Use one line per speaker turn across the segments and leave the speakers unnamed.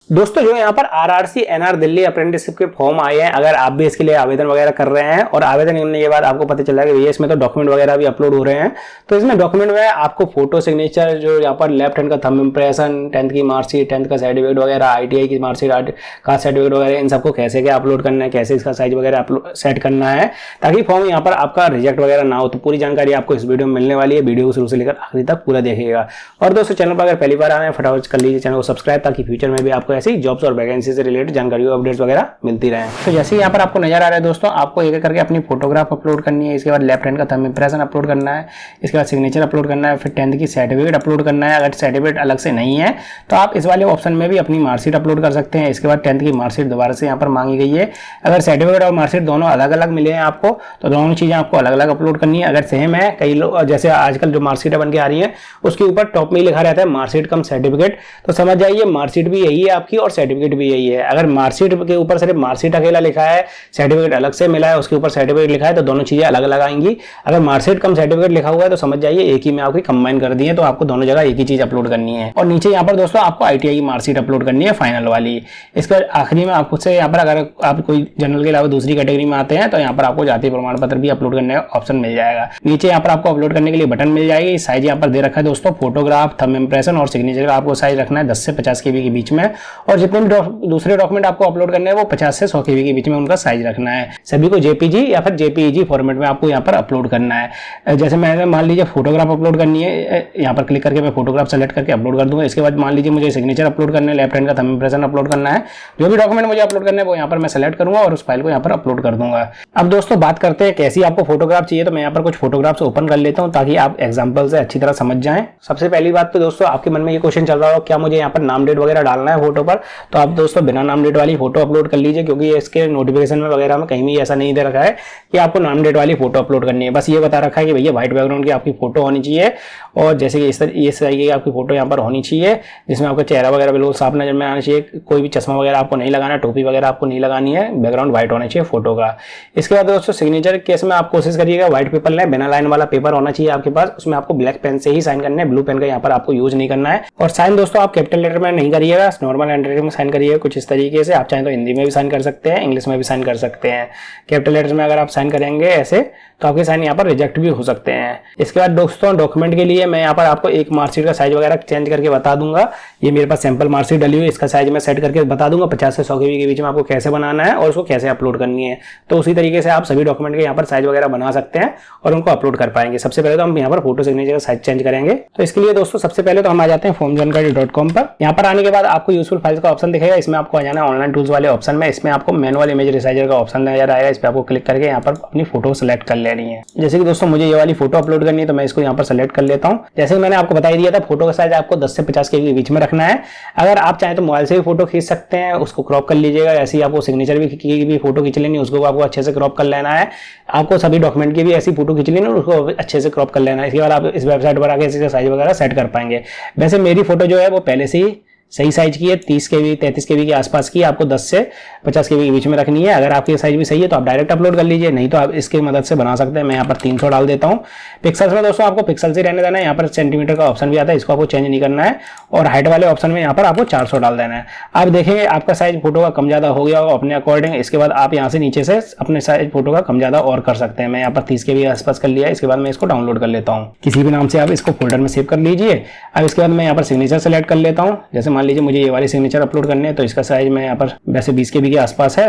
दोस्तों जो यहाँ पर आरआरसी एनआर दिल्ली अप्रेंटिसशिप के फॉर्म आए हैं, अगर आप भी इसके लिए आवेदन वगैरह कर रहे हैं और आवेदन करने के बाद आपको पता चला कि भैया इसमें तो डॉक्यूमेंट वगैरह भी अपलोड हो रहे हैं, तो इसमें डॉक्यूमेंट में आपको फोटो सिग्नेचर, जो यहाँ पर लेफ्ट हैंड का थंब इंप्रेशन, 10th की मार्कशीट, 10th का सर्टिफिकेट वगैरह, आईटीआई की मार्कशीट, कास्ट सर्टिफिकेट वगैरह, इन सबको कैसे क्या अपलोड करना है, कैसे इसका साइज वगैरह सेट करना है ताकि फॉर्म यहाँ पर आपका रिजेक्ट वगैरह ना हो। तो पूरी जानकारी आपको इस वीडियो में मिलने वाली है। वीडियो को शुरू से लेकर आखिरी तक पूरा देखिएगा। और दोस्तों चैनल पर अगर पहली बार आ रहे हैं फटाफट कर लीजिए चैनल को सब्सक्राइब, ताकि फ्यूचर में भी आपको ऐसी जॉब्स और वैकेंसी से रिलेटेड जानकारी अपडेट्स वगैरह मिलती रहे। तो जैसे यहाँ पर आपको नजर आ रहा है दोस्तों, आपको एक एक करके अपनी फोटोग्राफ अपलोड करनी है, इसके बाद लेफ्ट हैंड का थंब इंप्रेशन अपलोड करना है, इसके बाद सिग्नेचर अपलोड करना है, फिर 10th की सर्टिफिकेट अपलोड करना है। अगर सर्टिफिकेट अलग से नहीं है तो आप इस वाले ऑप्शन में भी अपनी मार्कशीट अपलोड कर सकते हैं। इसके बाद 10th की मार्कशीट दोबारा से यहाँ पर मांगी गई है। अगर सर्टिफिकेट और मार्कशीट दोनों अलग अलग मिले हैं आपको, तो दोनों चीजें आपको अलग अलग अपलोड करनी है। अगर सेम है, कई लोग जैसे आजकल जो मार्कशीट बन के आ रही है उसके ऊपर टॉप में लिखा रहता है मार्कशीट कम सर्टिफिकेट, तो समझ जाइए मार्कशीट भी यही है आपकी और सर्टिफिकेट भी यही है। अगर मार्कशीट के ऊपर सिर्फ मार्कशीट अकेला लिखा है, सर्टिफिकेट अलग से मिला है, उसके ऊपर सर्टिफिकेट लिखा है, तो दोनों चीजें अलग अलग आएंगी। अगर मार्कशीट कम सर्टिफिकेट लिखा हुआ है तो समझ जाइए एक ही में आपकी कंबाइन कर दी है, तो आपको दोनों जगह एक ही चीज अपलोड करनी है। और नीचे यहाँ पर दोस्तों आपको आईटीआई की मार्कशीट अपलोड करनी है फाइनल वाली। इसके आखिरी में आपको से यहाँ पर अगर आप कोई जनरल के अलावा दूसरी कैटेगरी में आते हैं तो यहाँ पर आपको जाति प्रमाण पत्र भी अपलोड करने का ऑप्शन मिल जाएगा। नीचे यहाँ पर आपको अपलोड करने के लिए बटन मिल जाएगी। साइज यहाँ पर दे रखा है दोस्तों, फोटोग्राफ, थंब इंप्रेशन और सिग्नेचर का आपको साइज रखना है 10 से 50 KB के बीच में, और जितने भी दूसरे डॉक्यूमेंट आपको अपलोड करने हैं वो 50 से 100 KB के बीच में उनका साइज रखना है। सभी को जेपीजी या फिर जेपीईजी फॉर्मेट में आपको यहाँ पर अपलोड करना है। जैसे मैंने मान लीजिए फोटोग्राफ अपलोड करनी है, यहाँ पर क्लिक करके मैं फोटोग्राफ सेलेक्ट करके अपलोड कर दूंगा। इसके बाद मान लीजिए मुझे सिग्नेचर अपलोड करना है, लेफ्ट हैंड का थंब इंप्रेशन अपलोड करना है, जो भी डॉक्यूमेंट मुझे अपलोड करना है वो यहाँ पर मैं सेलेक्ट करूंगा और उस फाइल को यहाँ पर अपलोड कर दूंगा। अब दोस्तों बात करते हैं कैसी आपको फोटोग्राफ चाहिए, तो मैं यहाँ पर कुछ फोटोग्राफ्स ओपन कर लेता हूँ ताकि आप एग्जाम्पल से अच्छी तरह समझ जाएं। सबसे पहली बात तो दोस्तों आपके मन में ये क्वेश्चन चल रहा हो क्या मुझे यहाँ पर नाम डेट वगैरह डालना है फोटो पर, तो आप दोस्तों बिना नाम डेट वाली फोटो अपलोड कर लीजिए, क्योंकि इसके नोटिफिकेशन में वगैरह में कहीं भी ऐसा नहीं दे रखा है कि आपको नाम डेट वाली फोटो अपलोड करनी है। बस ये बता रखा है कि भैया व्हाइट बैकग्राउंड की आपकी फोटो होनी चाहिए, और जैसे कि इस तरीके की आपकी फोटो यहाँ पर होनी चाहिए जिसमें आपका चेहरा वगैरह बिल्कुल साफ नजर में आना चाहिए, कोई भी चश्मा वगैरह आपको नहीं लगाना, टोपी वगैरह आपको नहीं लगानी है, बैकग्राउंड व्हाइट होना चाहिए फोटो का। इसके बाद दोस्तों सिग्नेचर केस में आप कोशिश करिएगा व्हाइट पेपर लें, बिना लाइन वाला पेपर होना चाहिए आपके पास, उसमें आपको ब्लैक पेन से ही साइन करना है, ब्लू पेन का यहाँ पर आपको यूज नहीं करना है। और साइन दोस्तों आप कैपिटल लेटर में नहीं करिएगा, नॉर्मल हैंडराइटिंग में साइन करिएगा कुछ इस तरीके से। आप चाहें तो हिंदी में भी साइन कर सकते हैं, इंग्लिश में भी साइन कर सकते हैं। कैपिटल लेटर में अगर आप साइन करेंगे ऐसे तो आपके साइन यहाँ पर रिजेक्ट भी हो सकते हैं। इसके बाद दोस्तों डॉक्यूमेंट के लिए मैं यहाँ पर आपको एक मार्कशीट का साइज वगैरह चेंज करके बता दूंगा। ये मेरे पास सैंपल मार्कशीट डली हुई है, इसका साइज मैं सेट करके बता दूंगा 50 से 100 KB के बीच में आपको कैसे बनाना है और उसको कैसे अपलोड करनी है। तो उसी तरीके से आप सभी डॉक्यूमेंट के यहाँ पर साइज वगैरह बना सकते हैं और उनको अपलोड कर पाएंगे। सबसे पहले तो हम यहाँ पर फोटो सिग्नेचर का साइज चेंज करेंगे। तो इसके लिए दोस्तों सबसे पहले तो हम आ जाते हैं formjankari.com पर। यहाँ पर आने के बाद आपको यूजफुल फाइल्स का ऑप्शन दिखेगा, इसमें आपको आ जाना है ऑनलाइन टूल्स वाले ऑप्शन में। इसमें आपको मैनुअल इमेज रिसाइजर का ऑप्शन नजर आएगा, इस पर आपको क्लिक करके यहाँ पर अपनी फोटो सेलेक्ट कर लेनी है। जैसे कि दोस्तों मुझे ये वाली फोटो अपलोड करनी है तो मैं इसको यहाँ पर सेलेक्ट कर लेता हूँ। जैसे कि मैंने आपको बता दिया था फोटो का साइज आपको 10 से 50 KB के बीच में रखना है। अगर आप चाहें तो मोबाइल से भी फोटो खींच सकते हैं, उसको क्रॉप कर लीजिएगा। ऐसे ही आपको सिग्नेचर की भी फोटो खींच लेनी है, उसको आपको अच्छे से क्रॉप कर लेना है। आपको सभी डॉक्यूमेंट की भी ऐसी फोटो खींच लेनी है, उसको अच्छे से क्रॉप कर लेना है। इसके बाद आप इस वेबसाइट पर आके इसका साइज वगैरह सेट कर पाएंगे। वैसे मेरी फोटो जो है वो पहले से ही सही साइज की है, 30 KB 33 KB के आसपास की, आपको 10 से 50 KB के बीच में रखनी है। अगर आपकी साइज भी सही है तो आप डायरेक्ट अपलोड कर लीजिए, नहीं तो आप इसकी मदद से बना सकते हैं। मैं यहाँ पर 300 डाल देता हूँ। पिक्सल्स में दोस्तों आपको पिक्सल से रहने देना है, यहाँ पर सेंटीमीटर का ऑप्शन भी आता है, इसको आपको चेंज नहीं करना है। और हाइट वाले ऑप्शन में यहाँ पर आपको 400 डाल देना है। आप देखेंगे आपका साइज फोटो का कम ज्यादा हो गया होगा अपने अकॉर्डिंग। इसके बाद आप यहाँ से नीचे से अपने साइज फोटो का कम ज्यादा और कर सकते हैं। मैं यहाँ पर 30 KB के आसपास कर लिया। इसके बाद मैं इसको डाउनलोड कर लेता हूँ, किसी भी नाम से आप इसको फोल्डर में सेव कर लीजिए। अब इसके बाद मैं यहाँ पर सिग्नेचर सेलेक्ट कर लेता हूँ। जैसे मान लीजिए मुझे ये वाली सिग्नेचर अपलोड करने हैं तो इसका साइज मैं यहाँ पर वैसे 20 KB के आसपास है,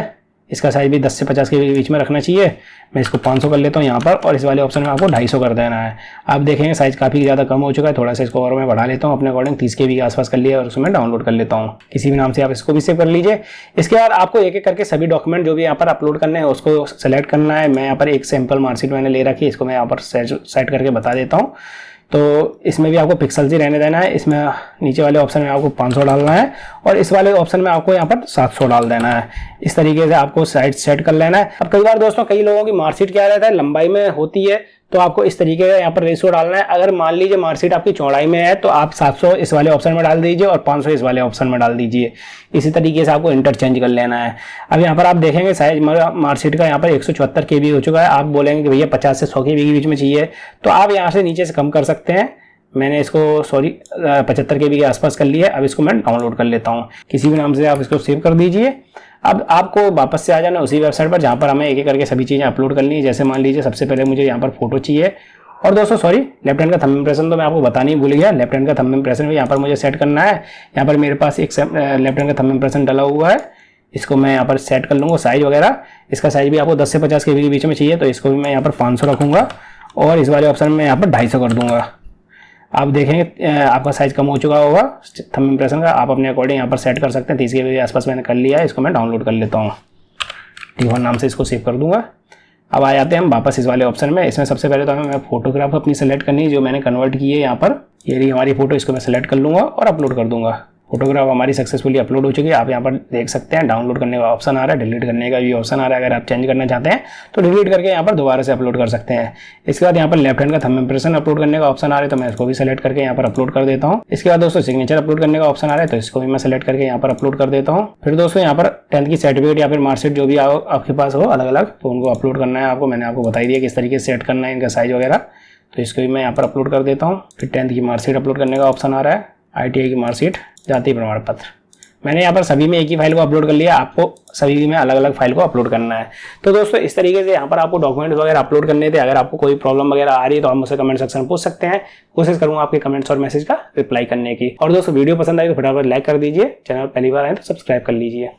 इसका साइज भी 10 से 50 KB के बीच में रखना चाहिए। मैं इसको 500 कर लेता हूँ यहाँ पर, और इस वाले ऑप्शन में आपको 250 कर देना है। आप देखेंगे साइज काफी ज्यादा कम हो चुका है, थोड़ा सा इसको और मैं बढ़ा लेता हूँ अपने अकॉर्डिंग, 30 KB के आसपास कर लिया और उसमें डाउनलोड कर लेता हूँ। किसी भी नाम से आप इसको भी सेव कर लीजिए। इसके बाद आपको एक एक करके सभी डॉक्यूमेंट जो भी यहाँ पर अपलोड करने हैं उसको सेलेक्ट करना है। मैं यहाँ पर एक सैंपल मार्कशीट मैंने ले रखी है, इसको मैं यहाँ पर सेट करके बता देता हूँ। तो इसमें भी आपको पिक्सल ही रहने देना है। इसमें नीचे वाले ऑप्शन में आपको 500 डालना है और इस वाले ऑप्शन में आपको यहाँ पर 700 डाल देना है। इस तरीके से आपको साइज सेट कर लेना है। अब कई बार दोस्तों कई लोगों की मार्कशीट क्या रहता है लंबाई में होती है, तो आपको इस तरीके का यहाँ पर रेशियो डालना है। अगर मान लीजिए मार्कशीट आपकी चौड़ाई में है तो आप 700 इस वाले ऑप्शन में डाल दीजिए और 500 इस वाले ऑप्शन में डाल दीजिए। इसी तरीके से आपको इंटरचेंज कर लेना है। अब यहाँ पर आप देखेंगे साइज मार्कशीट का यहाँ पर 174 KB हो चुका है। आप बोलेंगे कि भैया 50 से 100 KB के बीच में चाहिए, तो आप यहाँ से नीचे से कम कर सकते हैं। मैंने इसको 75 KB के आसपास कर लिया है। अब इसको मैं डाउनलोड कर लेता हूँ। किसी भी नाम से आप इसको सेव कर दीजिए। अब आपको वापस से आ जाना उसी वेबसाइट पर जहाँ पर हमें एक एक करके सभी चीज़ें अपलोड करनी है। जैसे मान लीजिए सबसे पहले मुझे यहाँ पर फोटो चाहिए, और दोस्तों लेफ्ट हैंड का थंब इम्प्रेशन तो मैं आपको बताना ही भूल गया। लेफ्ट हैंड का थंब इम्प्रेशन भी यहाँ पर मुझे सेट करना है। यहाँ पर मेरे पास एक लेफ्ट हैंड का थंब इम्प्रेशन डला हुआ है, इसको मैं यहाँ पर सेट कर लूँगा। साइज वगैरह इसका साइज भी आपको 10 से 50 KB के बीच में चाहिए, तो इसको भी मैं यहाँ पर 500 रखूँगा और इस वाले ऑप्शन में यहाँ पर 250 कर दूँगा। आप देखेंगे आपका साइज कम हो चुका होगा थंब इम्प्रेशन का, आप अपने अकॉर्डिंग यहाँ पर सेट कर सकते हैं। 30 KB के आसपास मैंने कर लिया है। इसको मैं डाउनलोड कर लेता हूँ, T1 नाम से इसको सेव कर दूँगा। अब आ जाते हैं हम वापस इस वाले ऑप्शन में। इसमें सबसे पहले तो हमें फोटोग्राफ अपनी सेलेक्ट करनी है जो मैंने कन्वर्ट की है यहाँ पर। ये रही हमारी फोटो, इसको मैं सेलेक्ट कर लूँगा और अपलोड कर दूँगा। फोटोग्राफ हमारी सक्सेसफुली अपलोड हो चुकी है। आप यहाँ पर देख सकते हैं डाउनलोड करने का ऑप्शन आ रहा है, डिलीट करने का भी ऑप्शन आ रहा है। अगर आप चेंज करना चाहते हैं तो डिलीट करके यहाँ पर दोबारा से अपलोड कर सकते हैं। इसके बाद यहाँ पर लेफ्ट हैंड का थंब इम्प्रेशन अपलोड करने का ऑप्शन आ रहा है, तो मैं इसको भी सेलेक्ट करके यहाँ पर अपलोड कर देता हूँ। इसके बाद दोस्तों सिग्नेचर अपलोड करने का ऑप्शन आ रहा है, तो इसको भी मैं सेलेक्ट करके यहाँ पर अपलोड कर देता हूँ। फिर दोस्तों यहाँ पर 10th की सर्टिफिकेट या फिर मार्कशीट जो भी आपके पास हो अलग अलग, तो उनको अपलोड करना है आपको। मैंने आपको बता दिया किस तरीके से सेट करना है इनका साइज वगैरह, तो इसको भी मैं यहाँ पर अपलोड कर देता हूँ। फिर 10th की मार्कशीट अपलोड करने का ऑप्शन आ रहा है, ITI की मार्कशीट, जाति प्रमाण पत्र। मैंने यहाँ पर सभी में एक ही फाइल को अपलोड कर लिया, आपको सभी में अलग अलग फाइल को अपलोड करना है। तो दोस्तों इस तरीके से यहाँ पर आपको डॉक्यूमेंट्स वगैरह अपलोड करने थे। अगर आपको कोई प्रॉब्लम वगैरह आ रही है तो आप मुझसे कमेंट सेक्शन में पूछ सकते हैं, कोशिश करूंगा आपके कमेंट्स और मैसेज का रिप्लाई करने की। और दोस्तों वीडियो पसंद आई तो फटाफट लाइक कर दीजिए, चैनल पहली बार आए तो सब्सक्राइब कर लीजिए।